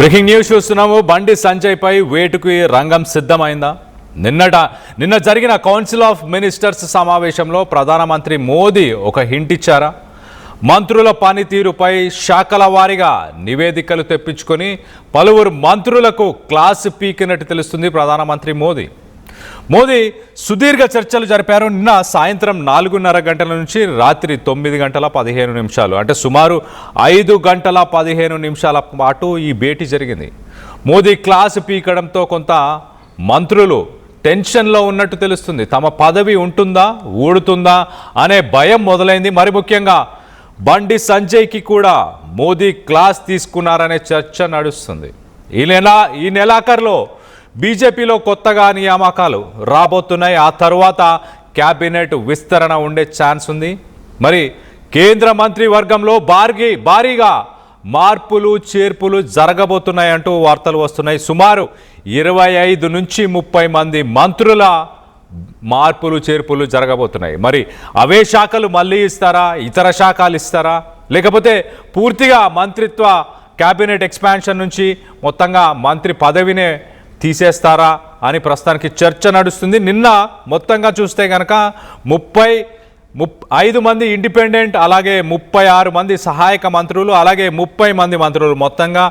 Breaking news చూస్తున్నాము. బండి సంజయ్ పై వేటుకి రంగం సిద్ధమైందా? నిన్న జరిగిన కౌన్సిల్ ఆఫ్ మినిస్టర్స్ సమావేశంలో ప్రధానమంత్రి మోదీ ఒక హింట్ ఇచ్చారా? మంత్రుల పనితీరుపై శాఖల వారీగా నివేదికలు తెప్పించుకొని పలువురు మంత్రులకు క్లాస్ పీకినట్టు తెలుస్తుంది ప్రధానమంత్రి మోదీ సుదీర్ఘ చర్చలు జరిపారు. నిన్న సాయంత్రం 4:30 గంటల నుంచి రాత్రి 9 గంటల 15 నిమిషాలు, అంటే సుమారు 5 గంటల 15 నిమిషాల పాటు ఈ భేటీ జరిగింది. మోదీ క్లాస్ పీకడంతో కొంత మంత్రులు టెన్షన్లో ఉన్నట్టు తెలుస్తుంది. తమ పదవి ఉంటుందా ఊడుతుందా అనే భయం మొదలైంది. మరి ముఖ్యంగా బండి సంజయ్కి కూడా మోదీ క్లాస్ తీసుకున్నారనే చర్చ నడుస్తుంది. ఈ నెలాఖరులో బీజేపీలో కొత్తగా నియామకాలు రాబోతున్నాయి. ఆ తర్వాత క్యాబినెట్ విస్తరణ ఉండే ఛాన్స్ ఉంది. మరి కేంద్ర మంత్రి వర్గంలో భారీగా మార్పులు చేర్పులు జరగబోతున్నాయంటూ వార్తలు వస్తున్నాయి. సుమారు 25 నుంచి 30 మంది మంత్రుల మార్పులు చేర్పులు జరగబోతున్నాయి. మరి అవే శాఖలు మళ్ళీ ఇస్తారా, ఇతర శాఖలు ఇస్తారా, లేకపోతే పూర్తిగా మంత్రిత్వ క్యాబినెట్ ఎక్స్పాన్షన్ నుంచి మొత్తంగా మంత్రి పదవినే తీసేస్తారా అని ప్రస్తుతానికి చర్చ నడుస్తుంది. నిన్న మొత్తంగా చూస్తే కనుక 35 మంది ఇండిపెండెంట్, అలాగే 36 మంది సహాయక మంత్రులు, అలాగే 30 మంది మంత్రులు, మొత్తంగా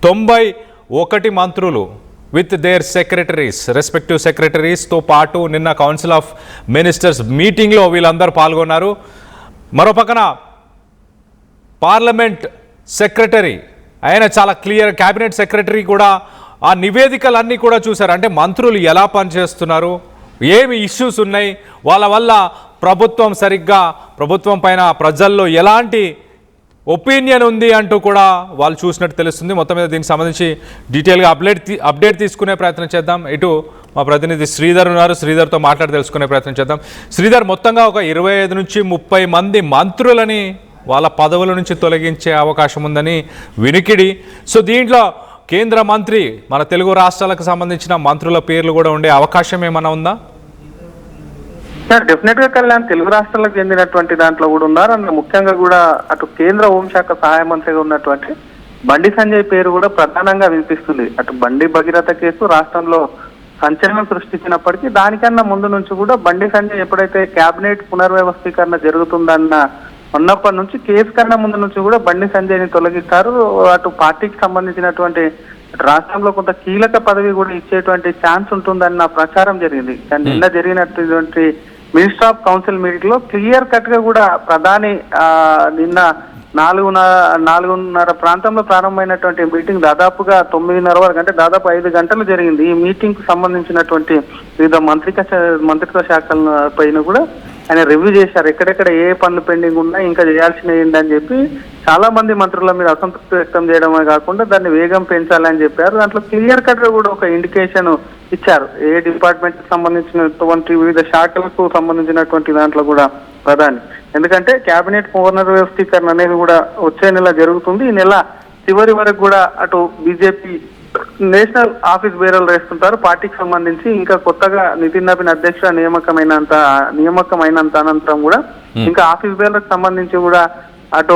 91 మంత్రులు విత్ దేర్ సెక్రటరీస్, రెస్పెక్టివ్ సెక్రటరీస్తో పాటు నిన్న కౌన్సిల్ ఆఫ్ మినిస్టర్స్ మీటింగ్లో వీళ్ళందరూ పాల్గొన్నారు. మరోపక్కన పార్లమెంట్ సెక్రటరీ ఆయన చాలా క్లియర్, క్యాబినెట్ సెక్రటరీ కూడా ఆ నివేదికలన్నీ కూడా చూశారు. అంటే మంత్రులు ఎలా పనిచేస్తున్నారు, ఏమి ఇష్యూస్ ఉన్నాయి, వాళ్ళ వల్ల ప్రభుత్వం పైన ప్రజల్లో ఎలాంటి ఒపీనియన్ ఉంది అంటూ కూడా వాళ్ళు చూసినట్టు తెలుస్తుంది. మొత్తం మీద దీనికి సంబంధించి డీటెయిల్గా అప్డేట్ తీసుకునే ప్రయత్నం చేద్దాం. ఇటు మా ప్రతినిధి శ్రీధర్ ఉన్నారు, శ్రీధర్తో మాట్లాడి తెలుసుకునే ప్రయత్నం చేద్దాం. శ్రీధర్, మొత్తంగా ఒక 25 నుంచి 30 మంది మంత్రులని వాళ్ళ పదవుల నుంచి తొలగించే అవకాశం ఉందని వినికిడి. సో దీంట్లో కేంద్ర మంత్రి, మన తెలుగు రాష్ట్రాలకు సంబంధించిన మంత్రుల పేర్లు కూడా ఉండే అవకాశం ఏమైనా ఉందా? సార్, డెఫినెట్ గా కళ్యాణ్ తెలుగు రాష్ట్రాలకు చెందినటువంటి దాంట్లో కూడా ఉన్నారు. అందులో ముఖ్యంగా కూడా అటు కేంద్ర హోంశాఖ సహాయ మంత్రిగా ఉన్నటువంటి బండి సంజయ్ పేరు కూడా ప్రధానంగా వినిపిస్తుంది. అటు బండి భగీరథ కేసు రాష్ట్రంలో సంచలనం సృష్టించినప్పటికీ దానికన్నా ముందు నుంచి కూడా బండి సంజయ్ ఎప్పుడైతే కేబినెట్ పునర్వ్యవస్థీకరణ జరుగుతుందన్న ఉన్నప్పటి నుంచి, కేసు కన్నా ముందు నుంచి కూడా బండి సంజయ్ని తొలగిస్తారు. అటు పార్టీకి సంబంధించినటువంటి రాష్ట్రంలో కొంత కీలక పదవి కూడా ఇచ్చేటువంటి ఛాన్స్ ఉంటుందన్న ప్రచారం జరిగింది. కానీ నిన్న జరిగినటువంటి మినిస్టర్ ఆఫ్ కౌన్సిల్ మీటింగ్ లో క్లియర్ కట్ గా కూడా ప్రధాని నిన్న 4:30 ప్రాంతంలో ప్రారంభమైనటువంటి మీటింగ్ దాదాపుగా 9:30 వరకు, అంటే దాదాపు 5 గంటలు జరిగింది. ఈ మీటింగ్ కు సంబంధించినటువంటి వివిధ మంత్రిత్వ శాఖల పైన కూడా ఆయన రివ్యూ చేశారు. ఎక్కడెక్కడ ఏ పనులు పెండింగ్ ఉన్నా, ఇంకా చేయాల్సినవి ఏంటని చెప్పి చాలా మంది మంత్రుల మీద అసంతృప్తి వ్యక్తం చేయడమే కాకుండా దాన్ని వేగం పెంచాలని చెప్పారు. దాంట్లో క్లియర్ కట్ గా కూడా ఒక ఇండికేషన్ ఇచ్చారు. ఏ డిపార్ట్మెంట్ కి సంబంధించినటువంటి వివిధ శాఖలకు సంబంధించినటువంటి దాంట్లో కూడా ప్రధాని, ఎందుకంటే కేబినెట్ పునర్వ్యవస్థీకరణ అనేది కూడా వచ్చే నెల జరుగుతుంది. ఈ నెల చివరి వరకు కూడా అటు బీజేపీ నేషనల్ ఆఫీస్ బేరర్లు వేస్తుంటారు. పార్టీకి సంబంధించి ఇంకా కొత్తగా నితిన్ నబీన్ అధ్యక్షుడు నియామకమైనంత అనంతరం కూడా ఇంకా ఆఫీస్ బేరర్లకు సంబంధించి కూడా అటు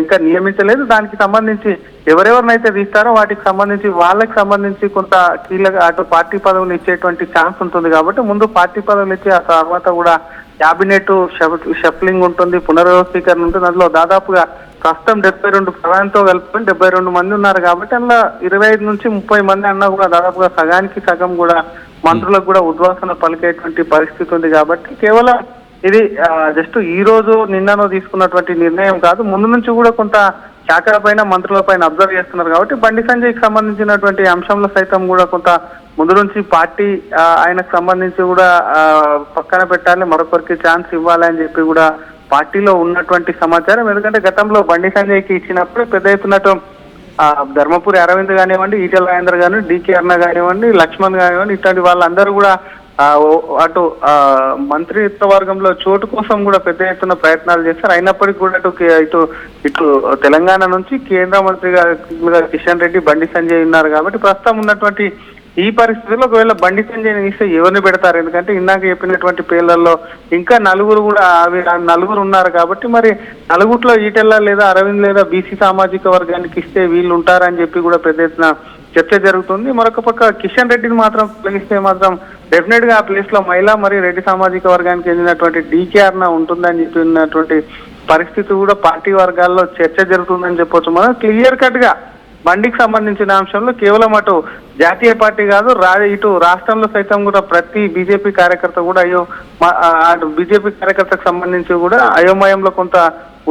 ఇంకా నియమించలేదు. దానికి సంబంధించి ఎవరెవరినైతే తీస్తారో వాటికి సంబంధించి వాళ్ళకి సంబంధించి కొంత కీలక అటు పార్టీ పదవులు ఇచ్చేటువంటి ఛాన్స్ ఉంటుంది. కాబట్టి ముందు పార్టీ పదవులు ఇచ్చి ఆ తర్వాత కూడా క్యాబినెట్ షఫ్లింగ్ ఉంటుంది, పునర్వ్యవస్థీకరణ ఉంటుంది. అందులో దాదాపుగా ప్రస్తుతం 72 ప్రధానితో కలుపుకొని 72 మంది ఉన్నారు. కాబట్టి అందులో 25 నుంచి 30 మంది అన్నా కూడా దాదాపుగా సగానికి సగం కూడా మంత్రులకు కూడా ఉద్వాసన పలికేటువంటి పరిస్థితి ఉంది. కాబట్టి కేవలం ఇది జస్ట్ ఈ రోజు నిన్ననో తీసుకున్నటువంటి నిర్ణయం కాదు, ముందు నుంచి కూడా కొంత శాఖల పైన మంత్రుల పైన అబ్జర్వ్ చేస్తున్నారు. కాబట్టి బండి సంజయ్కి సంబంధించినటువంటి అంశంలో సైతం కూడా కొంత ముందు నుంచి పార్టీ ఆయనకు సంబంధించి కూడా పక్కన పెట్టాలి, మరొకరికి ఛాన్స్ ఇవ్వాలి అని చెప్పి కూడా పార్టీలో ఉన్నటువంటి సమాచారం. ఎందుకంటే గతంలో బండి సంజయ్కి ఇచ్చినప్పుడు పెద్ద ఎత్తున ధర్మపురి అరవింద్ కానివ్వండి, ఈటెల రాజేందర్ కానివ్వండి, డికే అరుణ కానివ్వండి, లక్ష్మణ్ కానివ్వండి, ఇట్లాంటి వాళ్ళందరూ కూడా అటు మంత్రిత్వ వర్గంలో చోటు కోసం కూడా పెద్ద ఎత్తున ప్రయత్నాలు చేస్తారు. అయినప్పటికీ కూడా ఇటు తెలంగాణ నుంచి కేంద్ర మంత్రిగా కిషన్ రెడ్డి, బండి సంజయ్ ఉన్నారు. కాబట్టి ప్రస్తుతం ఉన్నటువంటి ఈ పరిస్థితుల్లో ఒకవేళ బండి సంజయ్ని ఇస్తే ఎవరిని పెడతారు? ఎందుకంటే ఇందాక చెప్పినటువంటి పేర్లలో ఇంకా నలుగురు కూడా నలుగురు ఉన్నారు కాబట్టి మరి నలుగురిలో ఈటెల్ల లేదా అరవింద్ లేదా బీసీ సామాజిక వర్గానికి ఇస్తే వీళ్ళు ఉంటారని చెప్పి కూడా పెద్ద ఎత్తున చర్చ జరుగుతుంది. మరొక పక్క కిషన్ రెడ్డిని మాత్రం తొలగిస్తే మాత్రం డెఫినెట్ గా ఆ ప్లేస్ లో మహిళా మరియు రెడ్డి సామాజిక వర్గానికి చెందినటువంటి డీకేఆర్ ఉంటుందని చెప్పినటువంటి పరిస్థితి కూడా పార్టీ వర్గాల్లో చర్చ జరుగుతుందని చెప్పొచ్చు. మనం క్లియర్ కట్ గా బండికి సంబంధించిన అంశంలో కేవలం అటు జాతీయ పార్టీ కాదు ఇటు రాష్ట్రంలో సైతం కూడా ప్రతి బీజేపీ కార్యకర్త కూడా అటు బీజేపీ కార్యకర్తకు సంబంధించి కూడా అయోమయంలో కొంత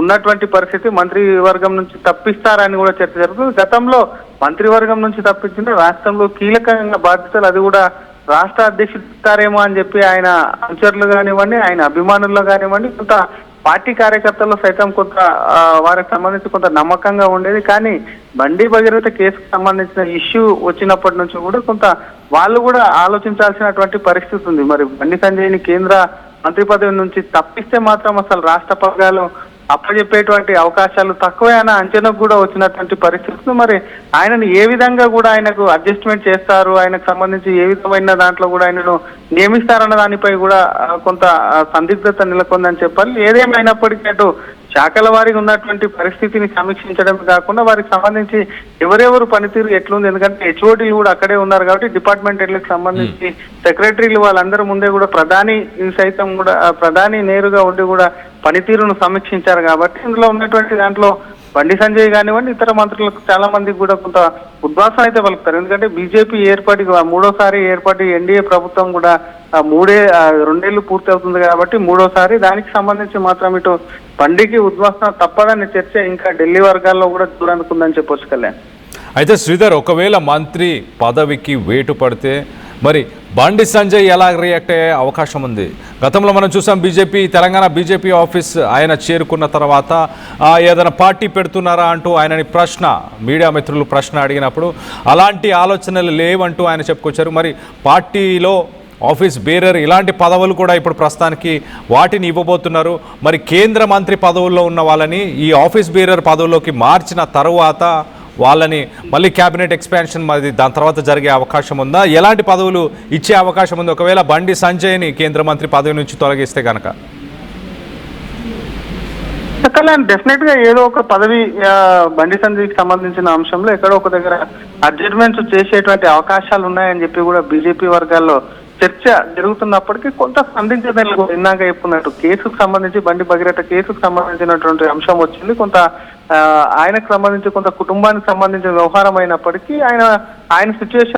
ఉన్నటువంటి పరిస్థితి. మంత్రివర్గం నుంచి తప్పిస్తారని కూడా చర్చ జరుగుతుంది. గతంలో మంత్రివర్గం నుంచి తప్పించిన రాష్ట్రంలో కీలకంగా బాధ్యతలు అది కూడా రాష్ట్ర అధ్యక్షుడు ఇస్తారేమో అని చెప్పి ఆయన అనుచరులు కానివ్వండి, ఆయన అభిమానుల్లో కానివ్వండి, కొంత పార్టీ కార్యకర్తల్లో సైతం కొంత వారికి సంబంధించి కొంత నమ్మకంగా ఉండేది. కానీ బండి భగీరథ కేసుకు సంబంధించిన ఇష్యూ వచ్చినప్పటి నుంచి కూడా కొంత వాళ్ళు కూడా ఆలోచించాల్సినటువంటి పరిస్థితి ఉంది. మరి బండి సంజయ్ని కేంద్ర మంత్రి పదవి నుంచి తప్పిస్తే మాత్రం అసలు రాష్ట్ర పగ్గాలు అప్పచెప్పేటువంటి అవకాశాలు తక్కువే అన్న అంచనాకు కూడా వచ్చినటువంటి పరిస్థితులు. మరి ఆయనను ఏ విధంగా కూడా ఆయనకు అడ్జస్ట్మెంట్ చేస్తారు, ఆయనకు సంబంధించి ఏ విధమైన దాంట్లో కూడా ఆయనను నియమిస్తారన్న దానిపై కూడా కొంత సందిగ్ధత నెలకొందని చెప్పాలి. ఏదేమైనప్పటికీ అటు శాఖల వారికి ఉన్నటువంటి పరిస్థితిని సమీక్షించడమే కాకుండా వారికి సంబంధించి ఎవరెవరు పనితీరు ఎట్లుంది, ఎందుకంటే హెచ్ఓడీలు కూడా అక్కడే ఉన్నారు కాబట్టి డిపార్ట్మెంట్ హెడ్లకు సంబంధించి సెక్రటరీలు వాళ్ళందరి ముందే కూడా ప్రధాని సైతం కూడా ప్రధాని నేరుగా ఉండి కూడా పనితీరును సమీక్షించారు కాబట్టి ఇందులో ఉన్నటువంటి దాంట్లో బండి సంజయ్ కానివ్వండి ఇతర మంత్రులకు చాలా మందికి కూడా కొంత ఉద్వాసం అయితే పలుకుతారు. ఎందుకంటే బీజేపీ ఏర్పాటు మూడోసారి ఏర్పాటు ఎన్డీఏ ప్రభుత్వం కూడా 2 ఏళ్లు పూర్తి అవుతుంది కాబట్టి మూడోసారి దానికి సంబంధించి మాత్రం ఇటు బండికి ఉద్వాసన తప్పదనే చర్చ ఇంకా ఢిల్లీ వర్గాల్లో కూడా దూరనుకుందని చెప్పొచ్చు కళ్యాణ్. అయితే శ్రీధర్, ఒకవేళ మంత్రి పదవికి వేటు పడితే మరి బండి సంజయ్ ఎలా రియాక్ట్ అయ్యే అవకాశం ఉంది? గతంలో మనం చూసాం తెలంగాణ బీజేపీ ఆఫీస్ ఆయన చేరుకున్న తర్వాత ఏదైనా పార్టీ పెడుతున్నారా అంటూ ఆయనని మీడియా మిత్రులు ప్రశ్న అడిగినప్పుడు అలాంటి ఆలోచనలు లేవంటూ ఆయన చెప్పుకొచ్చారు. మరి పార్టీలో ఆఫీస్ బేరర్ ఇలాంటి పదవులు కూడా ఇప్పుడు ప్రస్తుతానికి వాటిని ఇవ్వబోతున్నారు. మరి కేంద్ర మంత్రి పదవుల్లో ఉన్న వాళ్ళని ఈ ఆఫీస్ బేరర్ పదవుల్లోకి మార్చిన తరువాత వాళ్ళని మళ్ళీ క్యాబినెట్ ఎక్స్పాన్షన్ మరి దాని తర్వాత జరిగే అవకాశం ఉందా? ఎలాంటి పదవులు ఇచ్చే అవకాశం ఉంది ఒకవేళ బండి సంజయ్ని కేంద్ర మంత్రి పదవి నుంచి తొలగిస్తే కనుక? డెఫినెట్ గా ఏదో ఒక పదవి బండి సంజయ్కి సంబంధించిన అంశంలో ఎక్కడో ఒక దగ్గర అడ్జస్ట్మెంట్స్ చేసేటువంటి అవకాశాలు ఉన్నాయని చెప్పి కూడా బీజేపీ వర్గాల్లో చర్చ జరుగుతున్నప్పటికీ కొంత స్పందించదని ఇందాక చెప్పుకున్నట్టు కేసుకు సంబంధించి బండి భగీరథ కేసుకు సంబంధించినటువంటి అంశం వచ్చింది. కొంత ఆయనకు సంబంధించి కొంత కుటుంబానికి సంబంధించిన వ్యవహారం అయినప్పటికీ ఆయన సిచ్యువేషన్